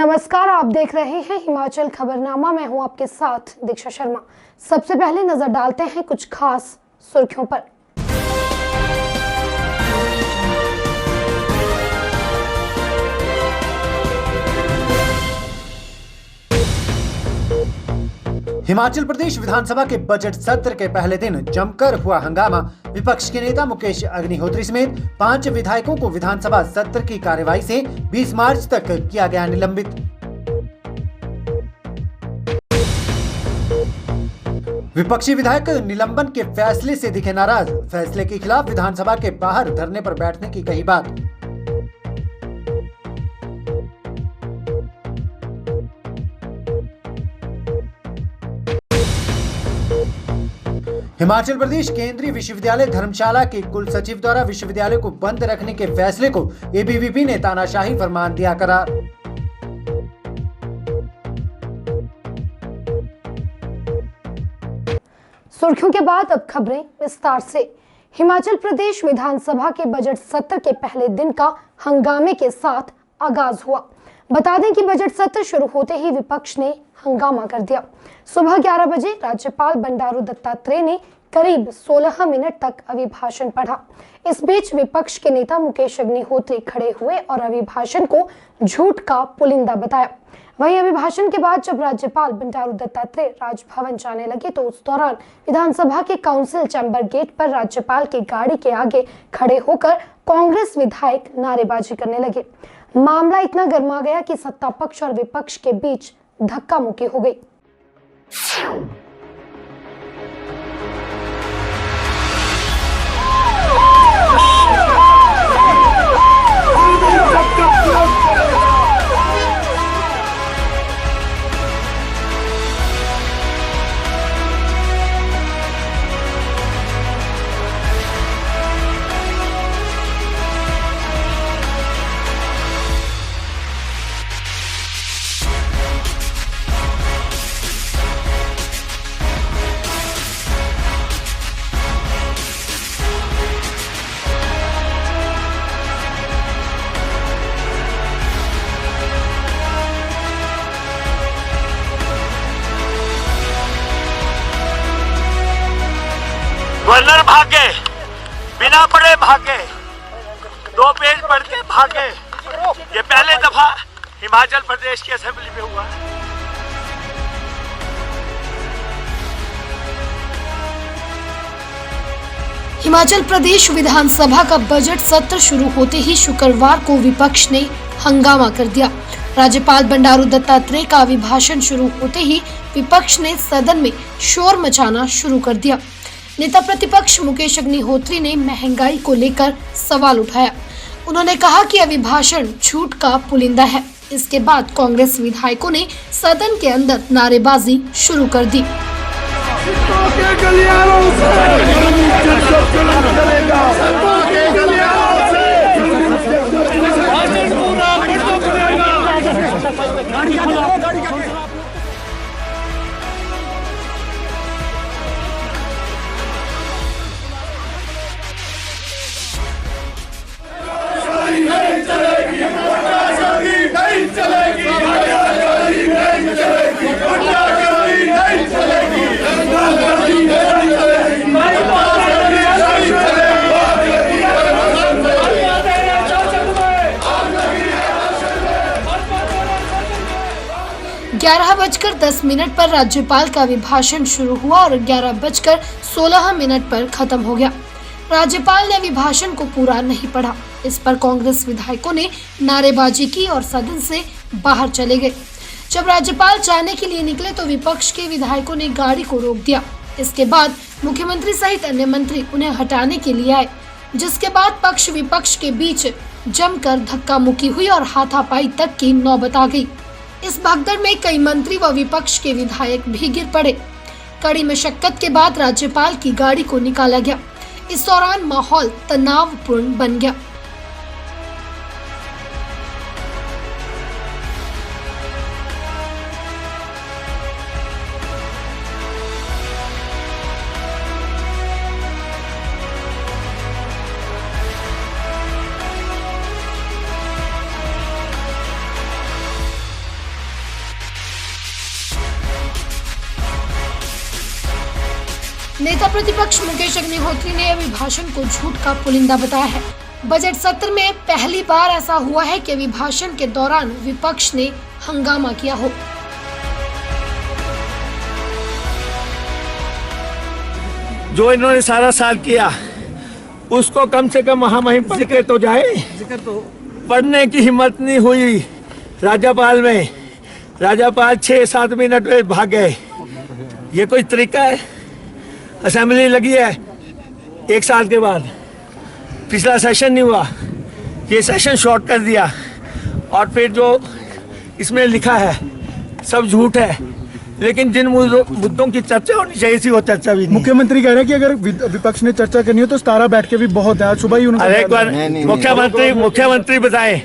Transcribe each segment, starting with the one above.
नमस्कार, आप देख रहे हैं हिमाचल खबरनामा। मैं हूं आपके साथ दीक्षा शर्मा। सबसे पहले नजर डालते हैं कुछ खास सुर्खियों पर। हिमाचल प्रदेश विधानसभा के बजट सत्र के पहले दिन जमकर हुआ हंगामा। विपक्ष के नेता मुकेश अग्निहोत्री समेत 5 विधायकों को विधानसभा सत्र की कार्यवाही से 20 मार्च तक किया गया निलंबित। विपक्षी विधायक निलंबन के फैसले से दिखे नाराज। फैसले के खिलाफ विधानसभा के बाहर धरने पर बैठने की कही बात। हिमाचल प्रदेश केंद्रीय विश्वविद्यालय धर्मशाला के कुल सचिव द्वारा विश्वविद्यालय को बंद रखने के फैसले को एबीवीपी ने तानाशाही फरमान दिया करार। सुर्खियों के बाद अब खबरें विस्तार से। हिमाचल प्रदेश विधानसभा के बजट सत्र के पहले दिन का हंगामे के साथ आगाज हुआ। बता दें कि बजट सत्र शुरू होते ही विपक्ष ने हंगामा कर दिया। सुबह 11 बजे राज्यपाल बंडारू दत्तात्रेय ने करीब 16 मिनट तक अभिभाषण पढ़ा। इस बीच विपक्ष के नेता मुकेश अग्निहोत्री खड़े हुए और अभिभाषण को झूठ का पुलिंदा बताया। वहीं अभिभाषण के बाद जब राज्यपाल बंडारू दत्तात्रेय राजभवन जाने लगे तो उस दौरान विधानसभा के काउंसिल चैम्बर गेट पर राज्यपाल की गाड़ी के आगे खड़े होकर कांग्रेस विधायक नारेबाजी करने लगे। मामला इतना गर्मा गया कि सत्ता पक्ष और विपक्ष के बीच धक्का मुक्की हो गई। गवर्नर भागे, बिना पढ़े भागे, 2 पेज पढ़ के भागे। ये पहले दफा हिमाचल प्रदेश की असेंबली में हुआ है। हिमाचल प्रदेश विधानसभा का बजट सत्र शुरू होते ही शुक्रवार को विपक्ष ने हंगामा कर दिया। राज्यपाल बंडारू दत्तात्रेय का अभिभाषण शुरू होते ही विपक्ष ने सदन में शोर मचाना शुरू कर दिया। नेता प्रतिपक्ष मुकेश अग्निहोत्री ने महंगाई को लेकर सवाल उठाया। उन्होंने कहा कि अभिभाषण झूठ का पुलिंदा है। इसके बाद कांग्रेस विधायकों ने सदन के अंदर नारेबाजी शुरू कर दी। ग्यारह बजकर 10 मिनट पर राज्यपाल का अभिभाषण शुरू हुआ और 11:16 पर खत्म हो गया। राज्यपाल ने अभिभाषण को पूरा नहीं पढ़ा। इस पर कांग्रेस विधायकों ने नारेबाजी की और सदन से बाहर चले गए। जब राज्यपाल जाने के लिए निकले तो विपक्ष के विधायकों ने गाड़ी को रोक दिया। इसके बाद मुख्यमंत्री सहित अन्य मंत्री उन्हें हटाने के लिए आए, जिसके बाद पक्ष विपक्ष के बीच जमकर धक्का मुक्की हुई और हाथापाई तक की नौबत आ गई। इस भगदड़ में कई मंत्री व विपक्ष के विधायक भी गिर पड़े। कड़ी मशक्कत के बाद राज्यपाल की गाड़ी को निकाला गया। इस दौरान माहौल तनावपूर्ण बन गया। नेता प्रतिपक्ष मुकेश अग्निहोत्री ने अभिभाषण को झूठ का पुलिंदा बताया है। बजट सत्र में पहली बार ऐसा हुआ है कि अभिभाषण के दौरान विपक्ष ने हंगामा किया हो। जो इन्होंने सारा साल किया उसको कम से कम महामहिम पढ़ के तो जाए। पढ़ने की हिम्मत नहीं हुई राज्यपाल में। राज्यपाल 6-7 मिनट में भाग गए। ये कोई तरीका है? असेंबली लगी है 1 साल के बाद, पिछला सेशन नहीं हुआ, ये सेशन शॉर्ट कर दिया और फिर जो इसमें लिखा है सब झूठ है। लेकिन जिन मुद्दों की चर्चा होनी चाहिए थी वो चर्चा भी नहीं। मुख्यमंत्री कह रहे हैं कि अगर विपक्ष ने चर्चा करनी हो तो 17 बैठ के भी बहुत है। आज सुबह ही उन्होंने मुख्यमंत्री बताएं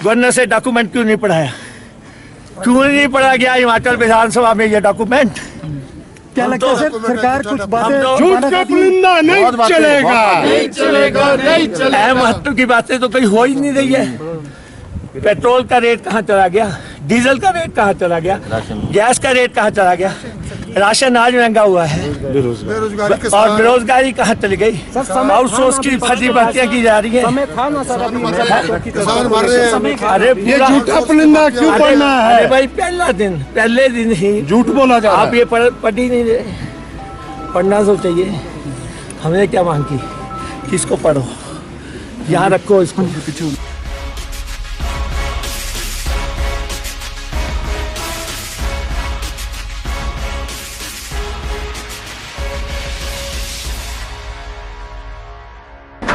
गवर्नर से डॉक्यूमेंट क्यों नहीं पढ़ाया, क्यों नहीं पढ़ा गया हिमाचल विधानसभा में ये डॉक्यूमेंट? क्या लगता है सर, सरकार कुछ बातें झूठ का पुलिंदा नहीं चलेगा। अहम महत्व की बातें तो कहीं हो ही नहीं रही है। पेट्रोल का रेट कहाँ चला गया, डीजल का रेट कहाँ चला गया, गैस का रेट कहाँ चला गया, राशन आज महंगा हुआ है और बेरोजगारी कहाँ चली गई, आउटसोर्स की फर्जी भर्तियां की जा रही है। अरे ये झूठा पुलिंदा क्यों पढ़ना है? अरे भाई पहले दिन ही झूठ बोला जा रहा है। आप ये पढ़ ही नहीं रहे। पढ़ना तो चाहिए। हमने क्या मांग की कि इसको पढ़ो, यहाँ रखो इसको।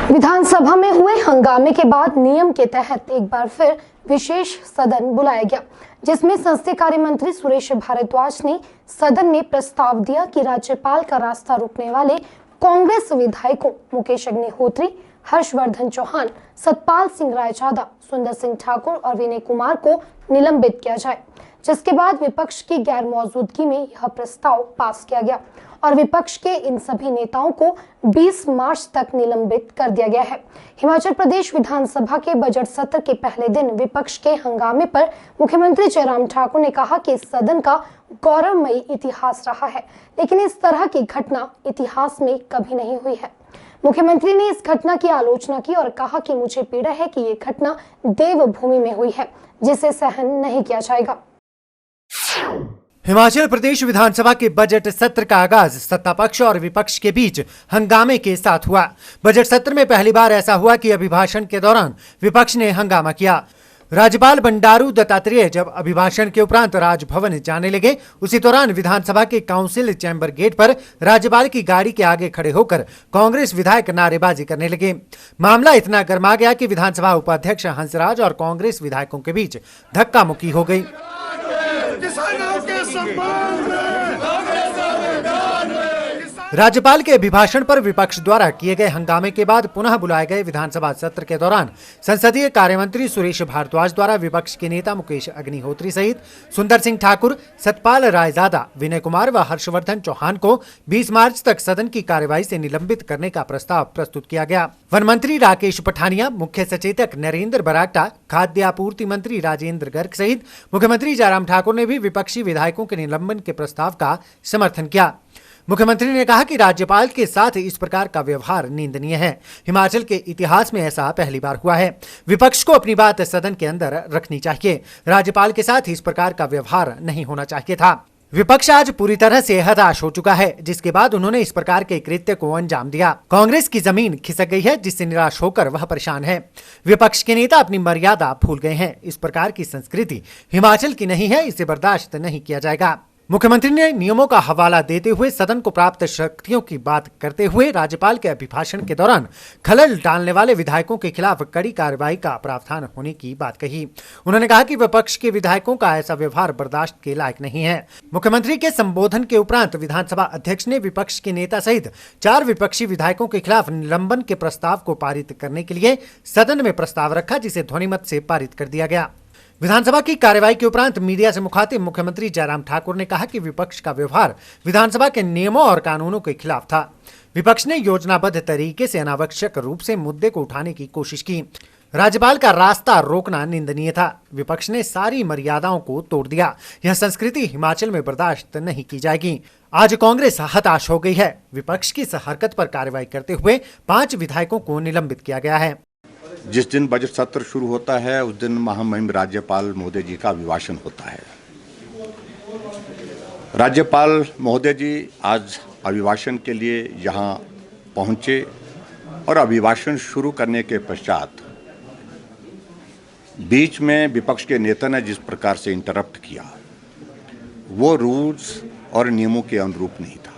विधानसभा में हुए हंगामे के बाद नियम के तहत एक बार फिर विशेष सदन बुलाया गया, जिसमें संसदीय कार्य मंत्री सुरेश भारद्वाज ने सदन में प्रस्ताव दिया कि राज्यपाल का रास्ता रोकने वाले कांग्रेस विधायकों मुकेश अग्निहोत्री, हर्षवर्धन चौहान, सतपाल सिंह रायजादा, सुंदर सिंह ठाकुर और विनय कुमार को निलंबित किया जाए। जिसके बाद विपक्ष की गैर मौजूदगी में यह प्रस्ताव पास किया गया और विपक्ष के इन सभी नेताओं को 20 मार्च तक निलंबित कर दिया गया है। हिमाचल प्रदेश विधानसभा के बजट सत्र के पहले दिन विपक्ष के हंगामे पर मुख्यमंत्री जयराम ठाकुर ने कहा कि इस सदन का गौरवमयी इतिहास रहा है, लेकिन इस तरह की घटना इतिहास में कभी नहीं हुई है। मुख्यमंत्री ने इस घटना की आलोचना की और कहा कि मुझे पीड़ा है कि ये घटना देवभूमि में हुई है, जिसे सहन नहीं किया जाएगा। हिमाचल प्रदेश विधानसभा के बजट सत्र का आगाज सत्ता पक्ष और विपक्ष के बीच हंगामे के साथ हुआ। बजट सत्र में पहली बार ऐसा हुआ कि अभिभाषण के दौरान विपक्ष ने हंगामा किया। राज्यपाल बंडारू दत्तात्रेय जब अभिभाषण के उपरांत राजभवन जाने लगे, उसी दौरान विधानसभा के काउंसिल चैम्बर गेट पर राज्यपाल की गाड़ी के आगे खड़े होकर कांग्रेस विधायक नारेबाजी करने लगे। मामला इतना गर्मा गया कि विधानसभा उपाध्यक्ष हंसराज और कांग्रेस विधायकों के बीच धक्का मुक्की हो गई। राज्यपाल के अभिभाषण पर विपक्ष द्वारा किए गए हंगामे के बाद पुनः बुलाए गए विधानसभा सत्र के दौरान संसदीय कार्यमंत्री सुरेश भारद्वाज द्वारा विपक्ष के नेता मुकेश अग्निहोत्री सहित सुंदर सिंह ठाकुर, सतपाल रायजादा, विनय कुमार व हर्षवर्धन चौहान को 20 मार्च तक सदन की कार्यवाही से निलंबित करने का प्रस्ताव प्रस्तुत किया गया। वन मंत्री राकेश पठानिया, मुख्य सचेतक नरेंद्र बरागटा, खाद्य आपूर्ति मंत्री राजेंद्र गर्ग सहित मुख्यमंत्री जयराम ठाकुर ने भी विपक्षी विधायकों के निलंबन के प्रस्ताव का समर्थन किया। मुख्यमंत्री ने कहा कि राज्यपाल के साथ इस प्रकार का व्यवहार निंदनीय है। हिमाचल के इतिहास में ऐसा पहली बार हुआ है। विपक्ष को अपनी बात सदन के अंदर रखनी चाहिए। राज्यपाल के साथ इस प्रकार का व्यवहार नहीं होना चाहिए था। विपक्ष आज पूरी तरह से हताश हो चुका है, जिसके बाद उन्होंने इस प्रकार के कृत्य को अंजाम दिया। कांग्रेस की जमीन खिसक गई है, जिससे निराश होकर वह परेशान है। विपक्ष के नेता अपनी मर्यादा भूल गए हैं। इस प्रकार की संस्कृति हिमाचल की नहीं है, इसे बर्दाश्त नहीं किया जाएगा। मुख्यमंत्री ने नियमों का हवाला देते हुए सदन को प्राप्त शक्तियों की बात करते हुए राज्यपाल के अभिभाषण के दौरान खलल डालने वाले विधायकों के खिलाफ कड़ी कार्रवाई का प्रावधान होने की बात कही। उन्होंने कहा कि विपक्ष के विधायकों का ऐसा व्यवहार बर्दाश्त के लायक नहीं है। मुख्यमंत्री के संबोधन के उपरांत विधानसभा अध्यक्ष ने विपक्ष के नेता सहित 4 विपक्षी विधायकों के खिलाफ निलंबन के प्रस्ताव को पारित करने के लिए सदन में प्रस्ताव रखा, जिसे ध्वनिमत से पारित कर दिया गया। विधानसभा की कार्यवाही के उपरांत मीडिया से मुखातिब मुख्यमंत्री जयराम ठाकुर ने कहा कि विपक्ष का व्यवहार विधानसभा के नियमों और कानूनों के खिलाफ था। विपक्ष ने योजनाबद्ध तरीके से अनावश्यक रूप से मुद्दे को उठाने की कोशिश की। राज्यपाल का रास्ता रोकना निंदनीय था। विपक्ष ने सारी मर्यादाओं को तोड़ दिया। यह संस्कृति हिमाचल में बर्दाश्त नहीं की जाएगी। आज कांग्रेस हताश हो गई है। विपक्ष की इस हरकत पर कार्रवाई करते हुए 5 विधायकों को निलंबित किया गया है। जिस दिन बजट सत्र शुरू होता है उस दिन महामहिम राज्यपाल महोदय जी का अभिभाषण होता है। राज्यपाल महोदय जी आज अभिभाषण के लिए यहाँ पहुँचे और अभिभाषण शुरू करने के पश्चात बीच में विपक्ष के नेता ने जिस प्रकार से इंटरप्ट किया वो रूल्स और नियमों के अनुरूप नहीं था।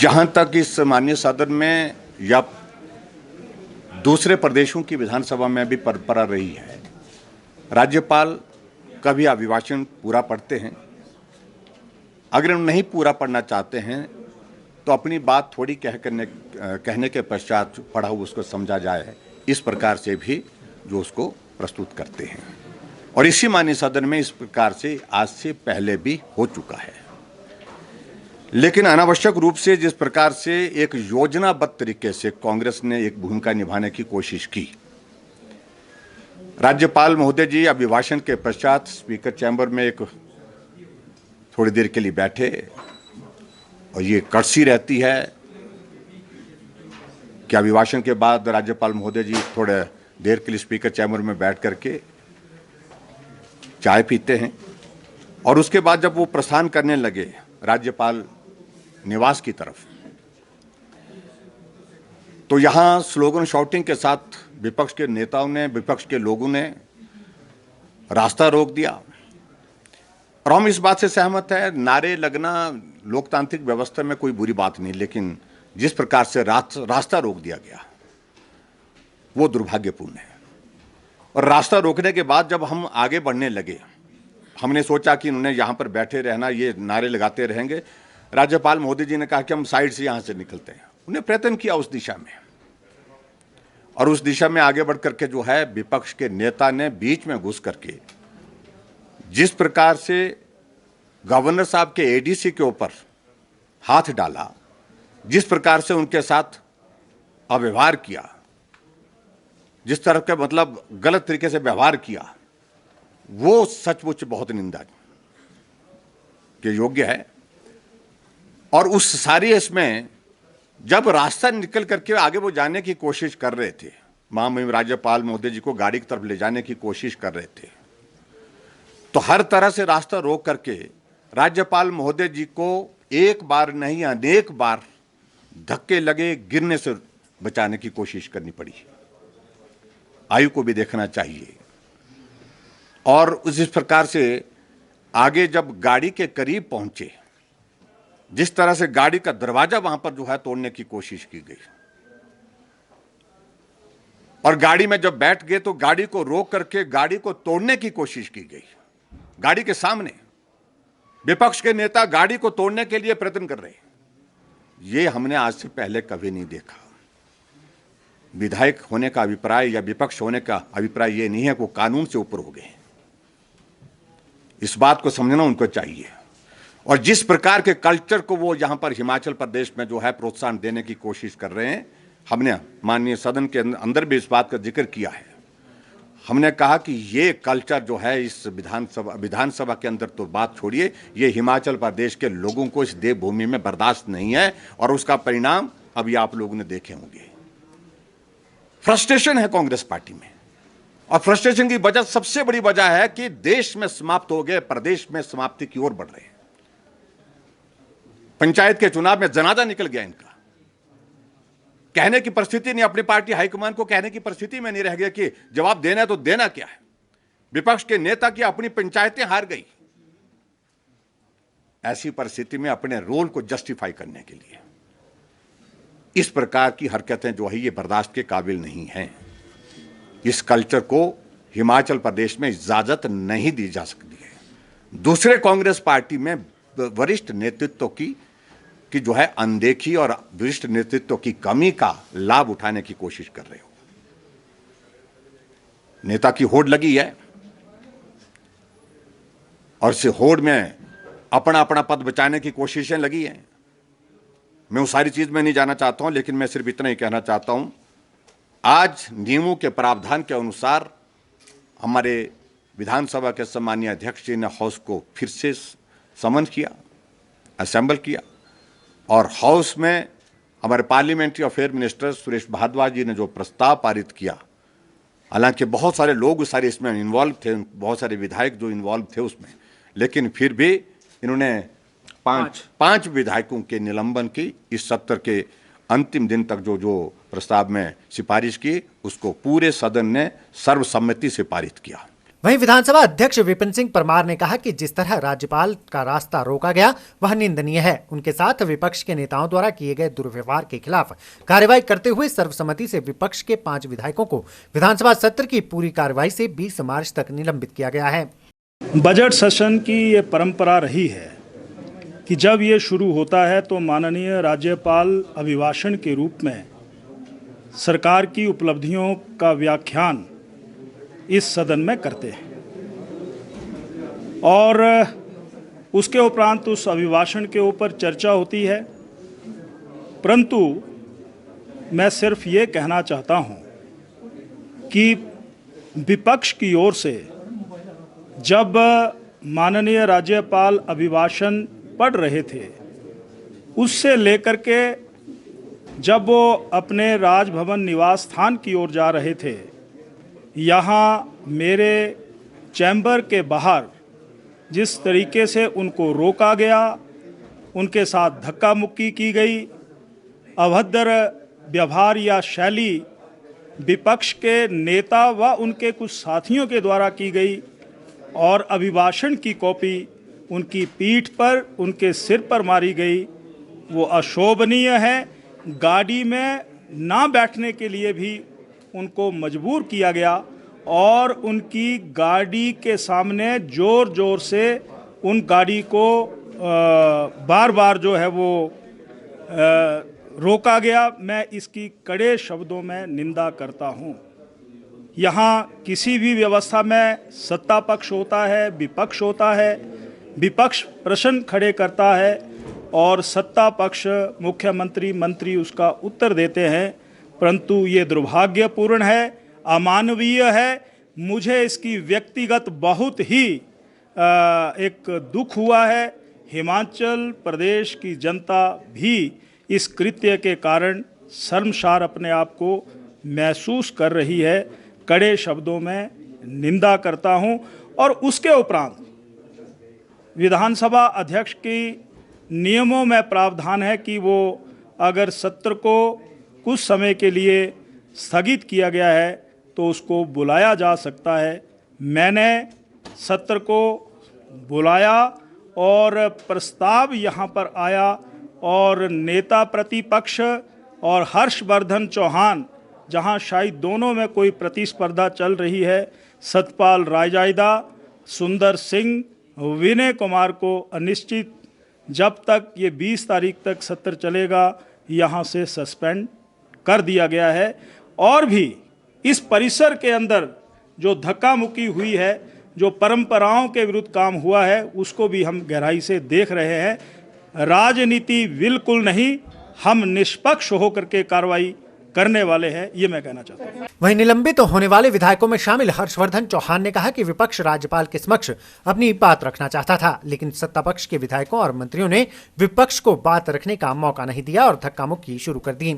जहां तक इस माननीय सदन में या दूसरे प्रदेशों की विधानसभा में भी परंपरा रही है, राज्यपाल कभी अभिभाषण पूरा पढ़ते हैं, अगर नहीं पूरा पढ़ना चाहते हैं तो अपनी बात थोड़ी कहने के पश्चात पढ़ा हुआ उसको समझा जाए, इस प्रकार से भी जो उसको प्रस्तुत करते हैं। और इसी माननीय सदन में इस प्रकार से आज से पहले भी हो चुका है। लेकिन अनावश्यक रूप से जिस प्रकार से एक योजनाबद्ध तरीके से कांग्रेस ने एक भूमिका निभाने की कोशिश की, राज्यपाल महोदय जी अभिभाषण के पश्चात स्पीकर चैम्बर में एक थोड़ी देर के लिए बैठे और ये कर्सी रहती है कि अभिभाषण के बाद राज्यपाल महोदय जी थोड़े देर के लिए स्पीकर चैम्बर में बैठ करके चाय पीते हैं और उसके बाद जब वो प्रस्थान करने लगे राज्यपाल निवास की तरफ, तो यहाँ स्लोगन शॉटिंग के साथ विपक्ष के नेताओं ने, विपक्ष के लोगों ने रास्ता रोक दिया। और हम इस बात से सहमत हैं, नारे लगना लोकतांत्रिक व्यवस्था में कोई बुरी बात नहीं, लेकिन जिस प्रकार से रास्ता रोक दिया गया वो दुर्भाग्यपूर्ण है। और रास्ता रोकने के बाद जब हम आगे बढ़ने लगे, हमने सोचा कि इन्होंने यहाँ पर बैठे रहना, ये नारे लगाते रहेंगे। राज्यपाल महोदय जी ने कहा कि हम साइड से यहाँ से निकलते हैं। उन्हें प्रयत्न किया उस दिशा में, और उस दिशा में आगे बढ़ करके जो है विपक्ष के नेता ने बीच में घुस करके जिस प्रकार से गवर्नर साहब के एडीसी के ऊपर हाथ डाला, जिस प्रकार से उनके साथ अव्यवहार किया, जिस तरह के मतलब गलत तरीके से व्यवहार किया, वो सचमुच बहुत निंदा के योग्य है। और उस सारी इसमें जब रास्ता निकल करके आगे वो जाने की कोशिश कर रहे थे, महामहिम राज्यपाल महोदय जी को गाड़ी की तरफ ले जाने की कोशिश कर रहे थे, तो हर तरह से रास्ता रोक करके राज्यपाल महोदय जी को एक बार नहीं अनेक बार धक्के लगे, गिरने से बचाने की कोशिश करनी पड़ी। आयु को भी देखना चाहिए। और उस प्रकार से आगे जब गाड़ी के करीब पहुंचे, जिस तरह से गाड़ी का दरवाजा वहां पर जो है तोड़ने की कोशिश की गई, और गाड़ी में जब बैठ गए तो गाड़ी को रोक करके गाड़ी को तोड़ने की कोशिश की गई। गाड़ी के सामने विपक्ष के नेता गाड़ी को तोड़ने के लिए प्रयत्न कर रहे हैं। ये हमने आज से पहले कभी नहीं देखा। विधायक होने का अभिप्राय या विपक्ष होने का अभिप्राय ये नहीं है कि वो कानून से ऊपर हो गए। इस बात को समझना उनको चाहिए। और जिस प्रकार के कल्चर को वो यहाँ पर हिमाचल प्रदेश में जो है प्रोत्साहन देने की कोशिश कर रहे हैं, हमने माननीय सदन के अंदर भी इस बात का जिक्र किया है। हमने कहा कि ये कल्चर जो है इस विधानसभा के अंदर तो बात छोड़िए, ये हिमाचल प्रदेश के लोगों को इस देवभूमि में बर्दाश्त नहीं है, और उसका परिणाम अभी आप लोगों ने देखे होंगे। फ्रस्ट्रेशन है कांग्रेस पार्टी में, और फ्रस्ट्रेशन की वजह, सबसे बड़ी वजह है कि देश में समाप्त हो गए, प्रदेश में समाप्ति की ओर बढ़ रहे हैं। पंचायत के चुनाव में जनाजा निकल गया इनका। कहने की परिस्थिति नहीं, अपनी पार्टी हाईकमान को कहने की परिस्थिति में नहीं रह गया कि जवाब देना है तो देना क्या है। विपक्ष के नेता की अपनी पंचायतें हार गई। ऐसी परिस्थिति में अपने रोल को जस्टिफाई करने के लिए इस प्रकार की हरकतें जो है ये बर्दाश्त के काबिल नहीं हैं। इस कल्चर को हिमाचल प्रदेश में इजाजत नहीं दी जा सकती है। दूसरे कांग्रेस पार्टी में वरिष्ठ नेतृत्व की जो है अनदेखी और वरिष्ठ नेतृत्व की कमी का लाभ उठाने की कोशिश कर रहे हो। नेता की होड़ लगी है और इस होड़ में अपना पद बचाने की कोशिशें लगी हैं। मैं उस सारी चीज में नहीं जाना चाहता हूं, लेकिन मैं सिर्फ इतना ही कहना चाहता हूं, आज नियमों के प्रावधान के अनुसार हमारे विधानसभा के सम्मानीय अध्यक्ष जी ने हाउस को फिर से समन किया, असेंबल किया, और हाउस में हमारे parliamentary affair minister Suresh Bhardwaj ji ने जो प्रस्ताव पारित किया, हालांकि बहुत सारे लोग सारे इसमें इन्वॉल्व थे, बहुत सारे विधायक जो इन्वॉल्व थे उसमें, लेकिन फिर भी इन्होंने पांच विधायकों के निलंबन की इस सत्र के अंतिम दिन तक जो प्रस्ताव में सिफारिश की, उसको पूरे सदन ने सर्वसम्मति से पारित किया। वहीं विधानसभा अध्यक्ष विपिन सिंह परमार ने कहा कि जिस तरह राज्यपाल का रास्ता रोका गया वह निंदनीय है। उनके साथ विपक्ष के नेताओं द्वारा किए गए दुर्व्यवहार के खिलाफ कार्रवाई करते हुए सर्वसम्मति से विपक्ष के 5 विधायकों को विधानसभा सत्र की पूरी कार्रवाई से 20 मार्च तक निलंबित किया गया है। बजट सेशन की ये परंपरा रही है कि जब ये शुरू होता है तो माननीय राज्यपाल अभिभाषण के रूप में सरकार की उपलब्धियों का व्याख्यान इस सदन में करते हैं और उसके उपरांत उस अभिभाषण के ऊपर चर्चा होती है। परंतु मैं सिर्फ ये कहना चाहता हूँ कि विपक्ष की ओर से जब माननीय राज्यपाल अभिभाषण पढ़ रहे थे, उससे लेकर के जब वो अपने राजभवन निवास स्थान की ओर जा रहे थे, यहाँ मेरे चैम्बर के बाहर जिस तरीके से उनको रोका गया, उनके साथ धक्का मुक्की की गई, अभद्र व्यवहार या शैली विपक्ष के नेता व उनके कुछ साथियों के द्वारा की गई और अभिभाषण की कॉपी उनकी पीठ पर, उनके सिर पर मारी गई, वो अशोभनीय है। गाड़ी में ना बैठने के लिए भी उनको मजबूर किया गया और उनकी गाड़ी के सामने ज़ोर ज़ोर से उन गाड़ी को बार बार जो है वो रोका गया। मैं इसकी कड़े शब्दों में निंदा करता हूँ। यहाँ किसी भी व्यवस्था में सत्ता पक्ष होता है, विपक्ष होता है। विपक्ष प्रश्न खड़े करता है और सत्ता पक्ष मुख्यमंत्री मंत्री उसका उत्तर देते हैं, परंतु ये दुर्भाग्यपूर्ण है, अमानवीय है। मुझे इसकी व्यक्तिगत बहुत ही एक दुख हुआ है। हिमाचल प्रदेश की जनता भी इस कृत्य के कारण शर्मसार अपने आप को महसूस कर रही है। कड़े शब्दों में निंदा करता हूं और उसके उपरांत विधानसभा अध्यक्ष की नियमों में प्रावधान है कि वो अगर सत्र को कुछ समय के लिए स्थगित किया गया है तो उसको बुलाया जा सकता है। मैंने सत्र को बुलाया और प्रस्ताव यहाँ पर आया और नेता प्रतिपक्ष और हर्षवर्धन चौहान, जहाँ शायद दोनों में कोई प्रतिस्पर्धा चल रही है, सतपाल रायजादा, सुंदर सिंह, विनय कुमार को अनिश्चित जब तक ये 20 तारीख तक सत्र चलेगा यहाँ से सस्पेंड कर दिया गया है। और भी इस परिसर के अंदर जो धक्का मुक्की हुई है, जो परंपराओं के विरुद्ध काम हुआ है, उसको भी हम गहराई से देख रहे हैं। राजनीति बिल्कुल नहीं, हम निष्पक्ष होकर के कार्रवाई करने वाले हैं, ये मैं कहना चाहता हूँ। वहीं निलंबित होने वाले विधायकों में शामिल हर्षवर्धन चौहान ने कहा कि विपक्ष राज्यपाल के समक्ष अपनी बात रखना चाहता था, लेकिन सत्ता पक्ष के विधायकों और मंत्रियों ने विपक्ष को बात रखने का मौका नहीं दिया और धक्का मुक्की शुरू कर दी।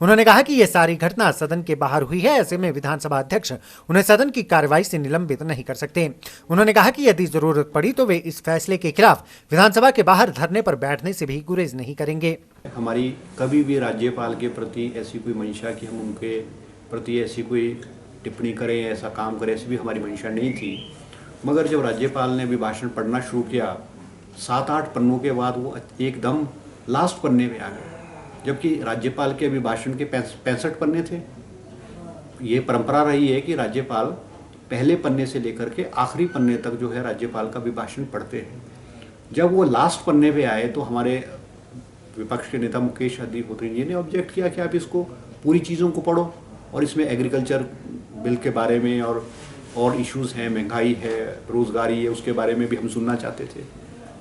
उन्होंने कहा कि यह सारी घटना सदन के बाहर हुई है, ऐसे में विधानसभा अध्यक्ष उन्हें सदन की कार्रवाई से निलंबित नहीं कर सकते। उन्होंने कहा कि यदि जरूरत पड़ी तो वे इस फैसले के खिलाफ विधानसभा के बाहर धरने पर बैठने से भी गुरेज नहीं करेंगे। हमारी कभी भी राज्यपाल के प्रति ऐसी कोई मंशा कि हम उनके प्रति ऐसी कोई टिप्पणी करें, ऐसा काम करें, ऐसी भी हमारी मंशा नहीं थी। मगर जब राज्यपाल ने अभिभाषण पढ़ना शुरू किया, 7-8 पन्नों के बाद वो एकदम लास्ट पन्ने पे आ गए, जबकि राज्यपाल के अभिभाषण के 65 पन्ने थे। ये परंपरा रही है कि राज्यपाल पहले पन्ने से लेकर के आखिरी पन्ने तक जो है राज्यपाल का अभिभाषण पढ़ते हैं। जब वो लास्ट पन्ने पे आए तो हमारे विपक्ष के नेता मुकेश अग्निहोत्री जी ने ऑब्जेक्ट किया कि आप इसको पूरी चीज़ों को पढ़ो और इसमें एग्रीकल्चर बिल के बारे में और इश्यूज़ हैं, महंगाई है, रोज़गारी है, उसके बारे में भी हम सुनना चाहते थे।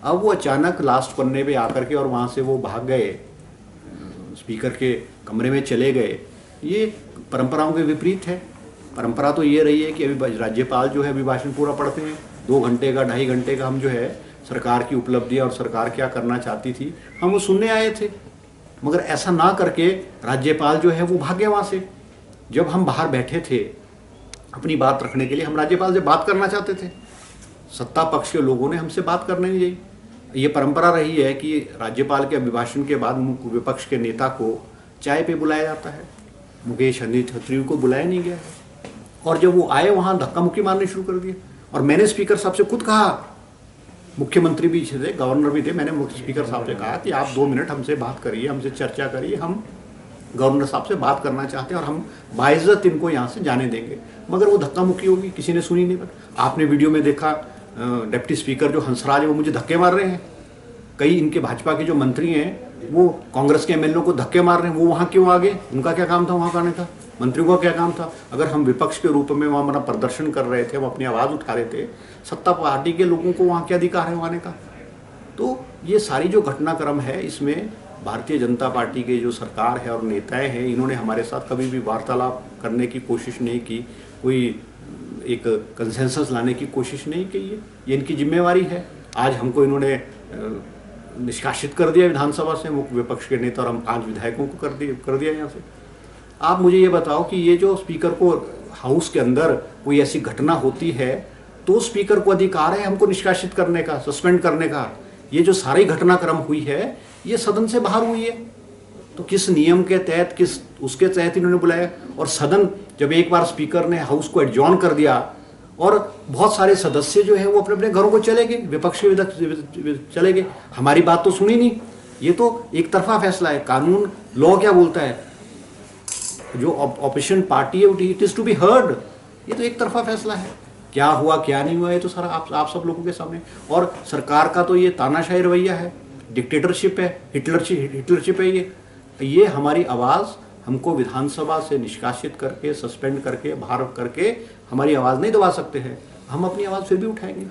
अब वो अचानक लास्ट पन्ने पे आकर के और वहाँ से वो भाग गए, स्पीकर के कमरे में चले गए, ये परंपराओं के विपरीत है। परंपरा तो ये रही है कि अभी राज्यपाल जो है अभिभाषण पूरा पढ़ते हैं, 2 घंटे का 2.5 घंटे का हम जो है सरकार की उपलब्धियां और सरकार क्या करना चाहती थी हम वो सुनने आए थे। मगर ऐसा ना करके राज्यपाल जो है वो भागे वहाँ से। जब हम बाहर बैठे थे अपनी बात रखने के लिए, हम राज्यपाल से बात करना चाहते थे, सत्ता पक्ष के लोगों ने हमसे बात करने नहीं दी। ये परंपरा रही है कि राज्यपाल के अभिभाषण के बाद विपक्ष के नेता को चाय पे बुलाया जाता है। मुकेश अग्निहोत्री को बुलाया नहीं गया है। और जब वो आए वहाँ धक्का मुक्की मारनी शुरू कर दिए। और मैंने स्पीकर साहब से खुद कहा, मुख्यमंत्री भी थे, गवर्नर भी थे, मैंने स्पीकर साहब से कहा कि आप 2 मिनट हमसे बात करिए, हमसे चर्चा करिए, हम गवर्नर साहब से बात करना चाहते हैं और हम बाइज्जत इनको यहाँ से जाने देंगे। मगर वो धक्का मुक्की होगी, किसी ने सुनी नहीं। आपने वीडियो में देखा डिप्टी स्पीकर जो हंसराज है वो मुझे धक्के मार रहे हैं। कई इनके भाजपा के जो मंत्री हैं वो कांग्रेस के एमएलए को धक्के मार रहे हैं। वो वहाँ क्यों आ गए? उनका क्या काम था वहाँ आने का? मंत्रियों का क्या काम था? अगर हम विपक्ष के रूप में वहाँ अपना प्रदर्शन कर रहे थे, हम अपनी आवाज़ उठा रहे थे, सत्ता पार्टी के लोगों को वहाँ क्या अधिकार है आने का? तो ये सारी जो घटनाक्रम है, इसमें भारतीय जनता पार्टी के जो सरकार है और नेताएं हैं, इन्होंने हमारे साथ कभी भी वार्तालाप करने की कोशिश नहीं की, कोई एक कंसेंसस लाने की कोशिश नहीं की। ये इनकी जिम्मेवारी है। आज हमको इन्होंने निष्कासित कर दिया विधानसभा से, मुख्य विपक्ष के नेता, और हम 5 विधायकों को कर दिया यहाँ से। आप मुझे ये बताओ कि ये जो स्पीकर को हाउस के अंदर कोई ऐसी घटना होती है तो स्पीकर को अधिकार है हमको निष्कासित करने का, सस्पेंड करने का। ये जो सारी घटनाक्रम हुई है ये सदन से बाहर हुई है, तो किस नियम के तहत, किस उसके तहत इन्होंने बुलाया? और सदन जब एक बार स्पीकर ने हाउस को एडजॉर्न कर दिया और बहुत सारे सदस्य जो है वो अपने अपने घरों को चले गए, विपक्ष के चले गए, हमारी बात तो सुनी नहीं। ये तो एक तरफा फैसला है। कानून, लॉ क्या बोलता है? जो ऑपोजिशन पार्टी है it is to be heard. ये तो एक तरफा फैसला है। क्या हुआ क्या नहीं हुआ ये तो सारा आप सब लोगों के सामने। और सरकार का तो ये तानाशाही रवैया है, डिक्टेटरशिप है, हिटलरशिप है। ये हमारी आवाज़ हमको विधानसभा से निष्कासित करके, सस्पेंड करके, बाहर करके हमारी आवाज़ नहीं दबा सकते हैं। हम अपनी आवाज़ फिर भी उठाएंगे।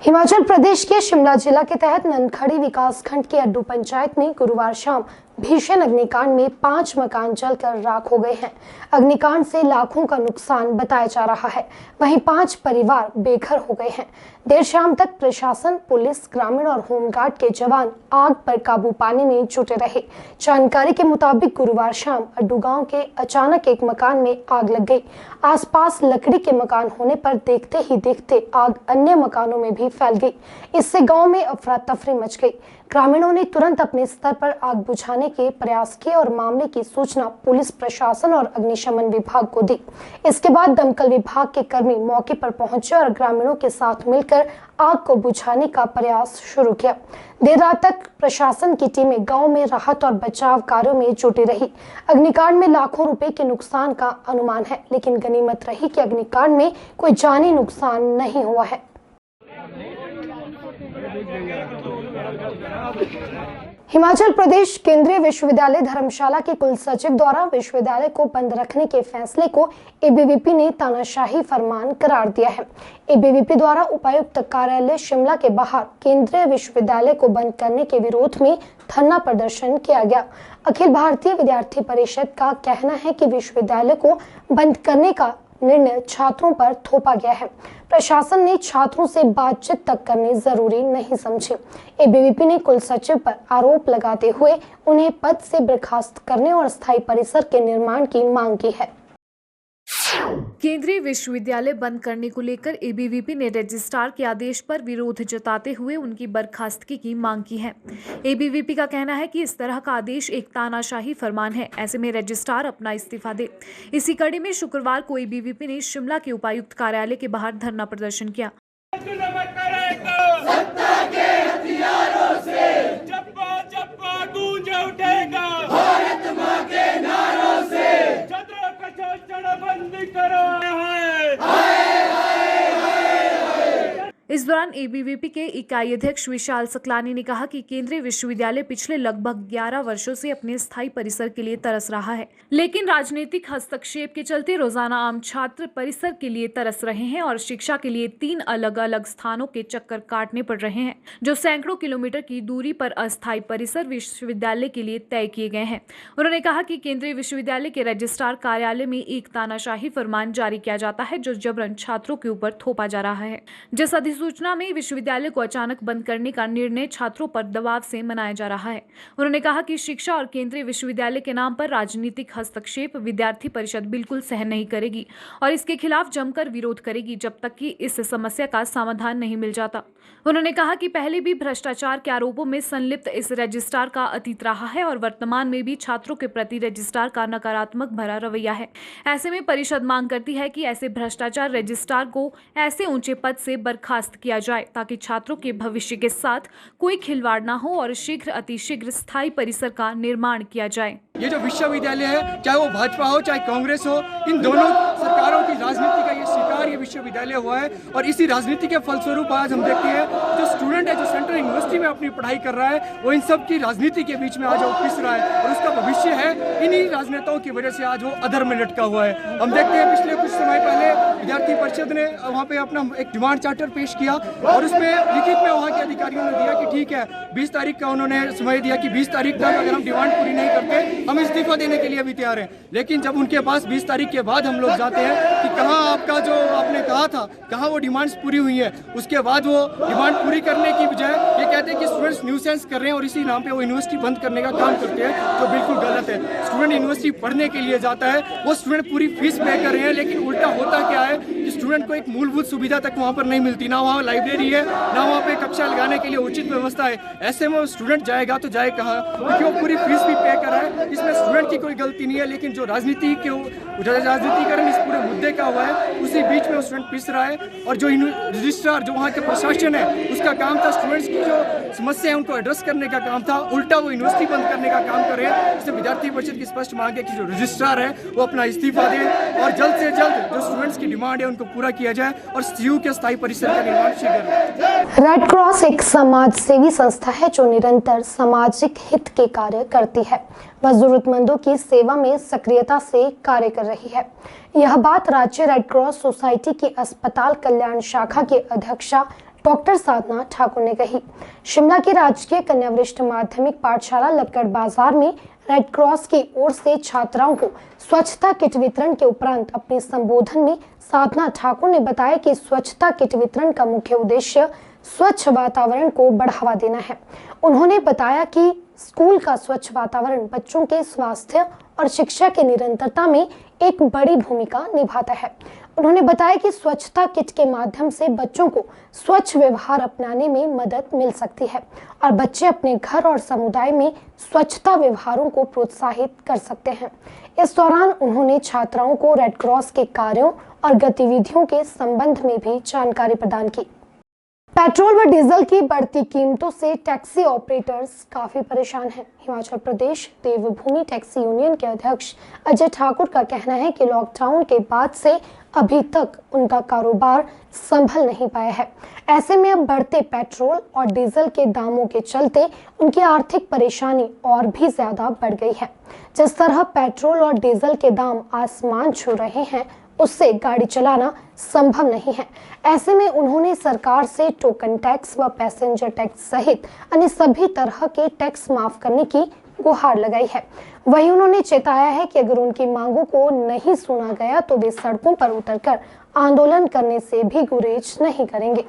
हिमाचल प्रदेश के शिमला जिला के तहत ननखड़ी विकास खंड के अड्डू पंचायत में गुरुवार शाम भीषण अग्निकांड में 5 मकान जलकर राख हो गए हैं। अग्निकांड से लाखों का नुकसान बताया जा रहा है। वहीं 5 परिवार बेघर हो गए हैं। देर शाम तक प्रशासन, पुलिस, ग्रामीण और होमगार्ड के जवान आग पर काबू पाने में जुटे रहे। जानकारी के मुताबिक गुरुवार शाम अड्डू गांव के अचानक एक मकान में आग लग गई। आसपास लकड़ी के मकान होने पर देखते ही देखते आग अन्य मकानों में भी फैल गई। इससे गांव में अफरा तफरी मच गई। ग्रामीणों ने तुरंत अपने स्तर पर आग बुझाने के प्रयास किए और मामले की सूचना पुलिस प्रशासन और अग्निशमन विभाग को दी। इसके बाद दमकल विभाग के कर्मी मौके पर पहुंचे और ग्रामीणों के साथ मिलकर आग को बुझाने का प्रयास शुरू किया। देर रात तक प्रशासन की टीमें गांव में राहत और बचाव कार्यों में जुटी रही। अग्निकांड में लाखों रुपए के नुकसान का अनुमान है, लेकिन गनीमत रही कि अग्निकांड में कोई जानी नुकसान नहीं हुआ है। हिमाचल प्रदेश केंद्रीय विश्वविद्यालय धर्मशाला के कुल सचिव द्वारा विश्वविद्यालय को बंद रखने के फैसले को एबीवीपी ने तानाशाही फरमान करार दिया है। एबीवीपी द्वारा उपायुक्त कार्यालय शिमला के बाहर केंद्रीय विश्वविद्यालय को बंद करने के विरोध में धरना प्रदर्शन किया गया। अखिल भारतीय विद्यार्थी परिषद का कहना है कि विश्वविद्यालय को बंद करने का निर्णय छात्रों पर थोपा गया है। प्रशासन ने छात्रों से बातचीत तक करनी जरूरी नहीं समझी। एबीवीपी ने कुल सचिव पर आरोप लगाते हुए उन्हें पद से बर्खास्त करने और स्थायी परिसर के निर्माण की मांग की है। केंद्रीय विश्वविद्यालय बंद करने को लेकर एबीवीपी ने रजिस्ट्रार के आदेश पर विरोध जताते हुए उनकी बर्खास्तगी की मांग की है। एबीवीपी का कहना है कि इस तरह का आदेश एक तानाशाही फरमान है, ऐसे में रजिस्ट्रार अपना इस्तीफा दे। इसी कड़ी में शुक्रवार को एबीवीपी ने शिमला के उपायुक्त कार्यालय के बाहर धरना प्रदर्शन किया। इस दौरान एबीवीपी के इकाई अध्यक्ष विशाल सकलानी ने कहा कि केंद्रीय विश्वविद्यालय पिछले लगभग 11 वर्षों से अपने स्थायी परिसर के लिए तरस रहा है, लेकिन राजनीतिक हस्तक्षेप के चलते रोजाना आम छात्र परिसर के लिए तरस रहे हैं और शिक्षा के लिए 3 अलग अलग स्थानों के चक्कर काटने पड़ रहे हैं, जो सैकड़ों किलोमीटर की दूरी पर अस्थायी परिसर विश्वविद्यालय के लिए तय किए गए हैं। उन्होंने कहा कि केंद्रीय विश्वविद्यालय के रजिस्ट्रार कार्यालय में एक तानाशाही फरमान जारी किया जाता है, जो जबरन छात्रों के ऊपर थोपा जा रहा है। जिस अधिसूचना में विश्वविद्यालय को अचानक बंद करने का निर्णय छात्रों पर दबाव से मनाया जा रहा है। उन्होंने कहा कि शिक्षा और केंद्रीय विश्वविद्यालय के नाम पर राजनीतिक हस्तक्षेप विद्यार्थी परिषद बिल्कुल सहन नहीं करेगी और इसके खिलाफ जमकर विरोध करेगी जब तक कि इस समस्या का समाधान नहीं मिल जाता। उन्होंने कहा कि पहले भी भ्रष्टाचार के आरोपों में संलिप्त इस रजिस्ट्रार का अतीत रहा है और वर्तमान में भी छात्रों के प्रति रजिस्ट्रार का नकारात्मक भरा रवैया है। ऐसे में परिषद मांग करती है कि ऐसे भ्रष्टाचार रजिस्ट्रार को ऐसे ऊंचे पद से बर्खास्त किया जाए ताकि छात्रों के भविष्य के साथ कोई खिलवाड़ न हो और शीघ्र अतिशीघ्र स्थायी परिसर का निर्माण किया जाए। ये जो विश्वविद्यालय है, चाहे वो भाजपा हो चाहे कांग्रेस हो, इन दोनों सरकारों की राजनीति का ये शिकार ये विश्वविद्यालय हुआ है और इसी राजनीति के फलस्वरूप आज हम देखते हैं जो स्टूडेंट है जो सेंट्रल यूनिवर्सिटी में अपनी पढ़ाई कर रहा है वो इन सब की राजनीति के बीच में आज वो पिस रहा है और उसका भविष्य है इन्हीं राजनेताओं की वजह से आज वो अधर में लटका हुआ है। हम देखते हैं पिछले कुछ समय पहले विद्यार्थी परिषद ने वहाँ पे अपना एक डिमांड चार्टर पेश किया और उसमें लिखित में वहाँ के अधिकारियों ने दिया कि ठीक है 20 तारीख का उन्होंने समय दिया कि 20 तारीख तक अगर हम डिमांड पूरी नहीं करते हम इस्तीफा देने के लिए भी तैयार हैं। लेकिन जब उनके पास 20 तारीख के बाद हम लोग जाते हैं कि कहाँ आपका जो आपने कहा था कहाँ वो डिमांड्स पूरी हुई है, उसके बाद वो डिमांड पूरी करने की बजाय ये कहते हैं कि स्टूडेंट्स न्यूसेंस कर रहे हैं और इसी नाम पे वो यूनिवर्सिटी बंद करने का काम करते हैं, जो बिल्कुल गलत है। स्टूडेंट यूनिवर्सिटी पढ़ने के लिए जाता है, वो स्टूडेंट पूरी फीस पे कर रहे हैं, लेकिन उल्टा होता क्या है कि स्टूडेंट को एक मूलभूत सुविधा तक वहाँ पर नहीं मिलती, ना वहाँ लाइब्रेरी है ना वहाँ पे कक्षा लगाने के लिए उचित व्यवस्था है। ऐसे में स्टूडेंट जाएगा तो जाए कहाँ, क्योंकि वो पूरी फीस भी पे कर रहा है। इसमें स्टूडेंट की कोई गलती नहीं है, लेकिन जो राजनीतिकरण इस पूरे मुद्दे का हुआ है उसी बीच में स्टूडेंट पिस रहा है। और जो रजिस्ट्रार जो वहाँ के प्रशासन है उसका काम था स्टूडेंट्स की जो समस्या है उनको एड्रेस करने का काम था, उल्टा वो यूनिवर्सिटी बंद करने का काम कर रहे हैं। इससे विद्यार्थी परिषद की स्पष्ट मांग है कि जो रजिस्ट्रार है वो अपना इस्तीफा दे और जल्द से जल्द जो स्टूडेंट्स की डिमांड है उनको पूरा किया जाए और सीयू के स्थायी परिसर का निर्माण शीघ्र। रेड क्रॉस एक समाज सेवी संस्था है जो निरंतर सामाजिक हित के कार्य करती है। वह जरूरतमंदों की सेवा में सक्रियता से कार्य कर रही है। यह बात राज्य रेड क्रॉस सोसाइटी की अस्पताल कल्याण शाखा के अध्यक्षा डॉक्टर साधना ठाकुर ने कही। शिमला की राजकीय कन्या वरिष्ठ माध्यमिक पाठशाला लक्कड़ बाजार में रेड क्रॉस की ओर से छात्राओं को स्वच्छता किट वितरण के उपरांत अपने संबोधन में साधना ठाकुर ने बताया कि स्वच्छता किट वितरण का मुख्य उद्देश्य स्वच्छ वातावरण को बढ़ावा देना है। उन्होंने बताया कि स्कूल का स्वच्छ वातावरण बच्चों के स्वास्थ्य और शिक्षा की निरंतरता में एक बड़ी भूमिका निभाता है। उन्होंने बताया कि स्वच्छता किट के माध्यम से बच्चों को स्वच्छ व्यवहार अपनाने में मदद मिल सकती है और बच्चे अपने घर और समुदाय में स्वच्छता व्यवहारों को प्रोत्साहित कर सकते हैं। इस दौरान उन्होंने छात्राओं को रेड क्रॉस के कार्यों और गतिविधियों के संबंध में भी जानकारी प्रदान की। पेट्रोल व डीजल की बढ़ती कीमतों से टैक्सी ऑपरेटर्स काफी परेशान हैं। हिमाचल प्रदेश देवभूमि टैक्सी यूनियन के अध्यक्ष अजय ठाकुर का कहना है कि लॉकडाउन के बाद से अभी तक उनका कारोबार संभल नहीं पाया है। ऐसे में अब बढ़ते पेट्रोल और डीजल के दामों के चलते उनकी आर्थिक परेशानी और भी ज्यादा बढ़ गई है। जिस तरह पेट्रोल और डीजल के दाम आसमान छू रहे हैं उससे गाड़ी चलाना संभव नहीं है। ऐसे में उन्होंने सरकार से टोकन टैक्स व पैसेंजर टैक्स सहित अन्य सभी तरह के टैक्स माफ करने की गुहार लगाई है। वहीं उन्होंने चेताया है कि अगर उनकी मांगों को नहीं सुना गया तो वे सड़कों पर उतरकर आंदोलन करने से भी गुरेज नहीं करेंगे।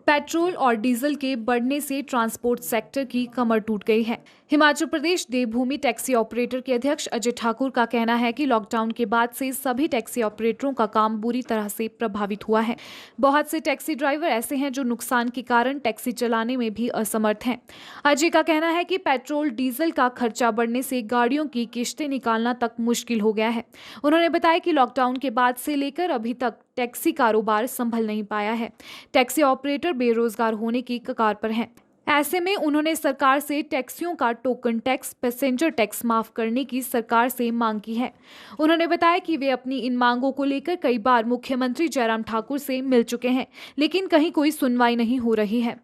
पेट्रोल और डीजल के बढ़ने से ट्रांसपोर्ट सेक्टर की कमर टूट गई है। हिमाचल प्रदेश देवभूमि टैक्सी ऑपरेटर के अध्यक्ष अजय ठाकुर का कहना है कि लॉकडाउन के बाद से सभी टैक्सी ऑपरेटरों का काम बुरी तरह से प्रभावित हुआ है। बहुत से टैक्सी ड्राइवर ऐसे हैं जो नुकसान के कारण टैक्सी चलाने में भी असमर्थ हैं। अजय का कहना है कि पेट्रोल डीजल का खर्चा बढ़ने से गाड़ियों की किश्तें निकालना तक मुश्किल हो गया है। उन्होंने बताया कि लॉकडाउन के बाद से लेकर अभी तक टैक्सी कारोबार संभल नहीं पाया है। टैक्सी ऑपरेटर बेरोजगार होने की कगार पर हैं। ऐसे में उन्होंने सरकार से टैक्सियों का टोकन टैक्स, पैसेंजर टैक्स माफ करने की सरकार से मांग की है। उन्होंने बताया कि वे अपनी इन मांगों को लेकर कई बार मुख्यमंत्री जयराम ठाकुर से मिल चुके हैं, लेकिन कहीं कोई सुनवाई नहीं हो रही है।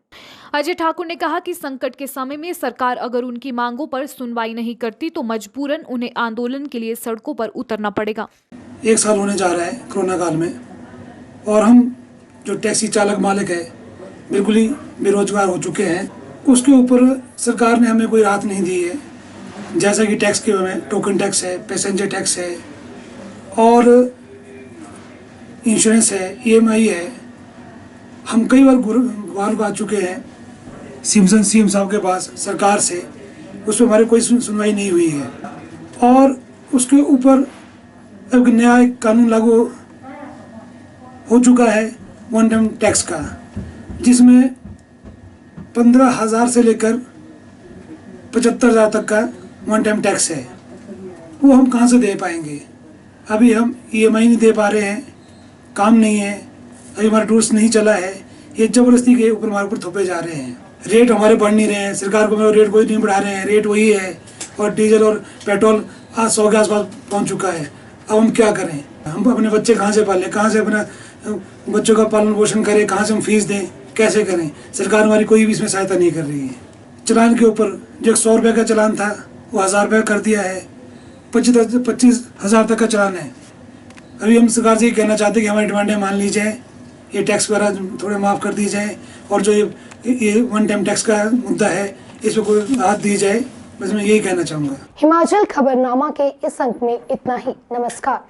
अजय ठाकुर ने कहा कि संकट के समय में सरकार अगर उनकी मांगों पर सुनवाई नहीं करती तो मजबूरन उन्हें आंदोलन के लिए सड़कों पर उतरना पड़ेगा। 1 साल होने जा रहा है कोरोना काल में, और हम जो टैक्सी चालक मालिक है बिल्कुल ही बेरोजगार हो चुके हैं। उसके ऊपर सरकार ने हमें कोई राहत नहीं दी है, जैसा कि टैक्स के में टोकन टैक्स है, पैसेंजर टैक्स है और इंश्योरेंस है, EMI है। हम कई बार गुहार गा चुके हैं सीएम साहब के पास सरकार से, उस पर हमारी कोई सुनवाई नहीं हुई है। और उसके ऊपर अब नया एक कानून लागू हो चुका है वन टाइम टैक्स का, जिसमें 15,000 से लेकर 75,000 तक का वन टाइम टैक्स है। वो हम कहाँ से दे पाएंगे? अभी हम EMI नहीं दे पा रहे हैं, काम नहीं है, अभी हमारा टूर्स नहीं चला है। ये ज़बरदस्ती के ऊपर हमारे ऊपर थोपे जा रहे हैं। रेट हमारे बढ़ नहीं रहे हैं, सरकार को रेट कोई नहीं बढ़ा रहे हैं, रेट वही है। और डीजल और पेट्रोल आज 100 के आसपास पहुँच चुका है। अब हम क्या करें? हम अपने बच्चे कहाँ से पालें, कहाँ से अपना बच्चों का पालन पोषण करें, कहाँ से हम फीस दें, कैसे करें? सरकार हमारी कोई भी इसमें सहायता नहीं कर रही है। चलान के ऊपर जो 100 रुपये का चलान था वो 1000 रुपये कर दिया है, 25,000 तक का चलान है। अभी हम सरकार से ये कहना चाहते हैं कि हमारी डिमांडें मान ली जाए, ये टैक्स वगैरह थोड़े माफ़ कर दी जाए, और जो ये वन टाइम टैक्स का मुद्दा है इस पर कोई राहत दी जाए। बस मैं यही कहना चाहूँगा। हिमाचल खबरनामा के इस अंक में इतना ही। नमस्कार।